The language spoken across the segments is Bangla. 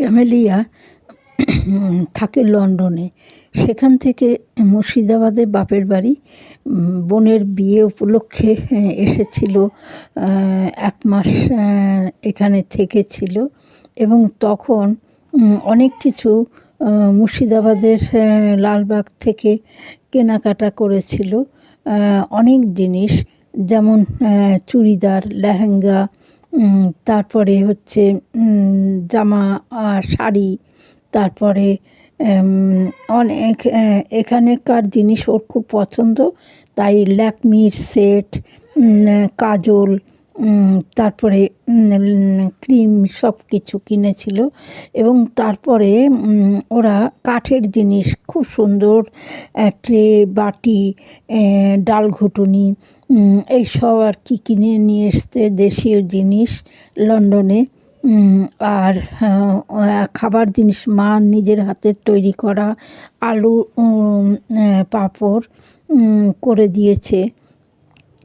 ক্যামেলিয়া থাকে লন্ডনে। সেখান থেকে মুর্শিদাবাদে বাপের বাড়ি। বোনের বিয়ে উপলক্ষে এসেছিল। ১ মাস এখানে থেকেছিল এবং তখন অনেক কিছু মুর্শিদাবাদের লালবাগ থেকে কেনাকাটা করেছিল। অনেক জিনিস, যেমন চুড়িদার, লেহেঙ্গা, তারপরে হচ্ছে জামা, শাড়ি, তারপরে অনেক এখানকার জিনিস ওর খুব পছন্দ। তাই ল্যাকমির সেট, কাজল, তারপরে ক্রিম সব কিছু কিনেছিল। এবং তারপরে ওরা কাঠের জিনিস খুব সুন্দর, ট্রে, বাটি, ডাল ঘুটুনি, এইসব আর কি কিনে নিয়ে এসছে, দেশীয় জিনিস লন্ডনে। আর খাবার জিনিস মা নিজের হাতে তৈরি করা আলু পাঁপড় করে দিয়েছে।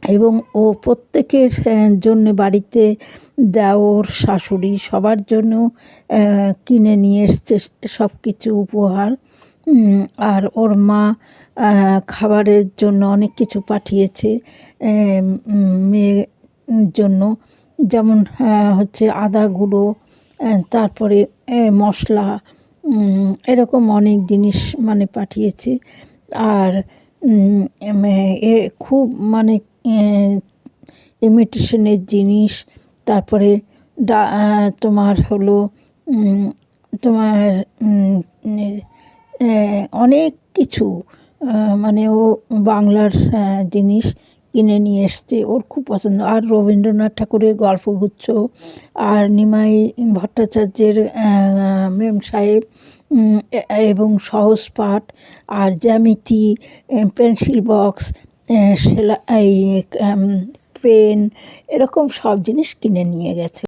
এবং ও প্রত্যেকের জন্য বাড়িতে দেওর, শাশুড়ি সবার জন্য কিনে নিয়ে এসছে সব কিছু উপহার। আর ওর মা খাবারের জন্য অনেক কিছু পাঠিয়েছে মেয়ের জন্য, যেমন হচ্ছে আদা গুঁড়ো, তারপরে মশলা, এরকম অনেক জিনিস মানে পাঠিয়েছে। আর খুব মানে ইমিটেশনের জিনিস, তারপরে তোমার হলো তোমার অনেক কিছু, মানে ও বাংলার জিনিস কিনে নিয়ে এসছে, ওর খুব পছন্দ। আর রবীন্দ্রনাথ ঠাকুরের গল্পগুচ্ছ, আর নিমাই ভট্টাচার্যের মেম সাহেব, এবং সহজ পাঠ, আর জ্যামিতি, পেন্সিল বক্স, সেলাই, পেন, এরকম সব জিনিস কিনে নিয়ে গেছে।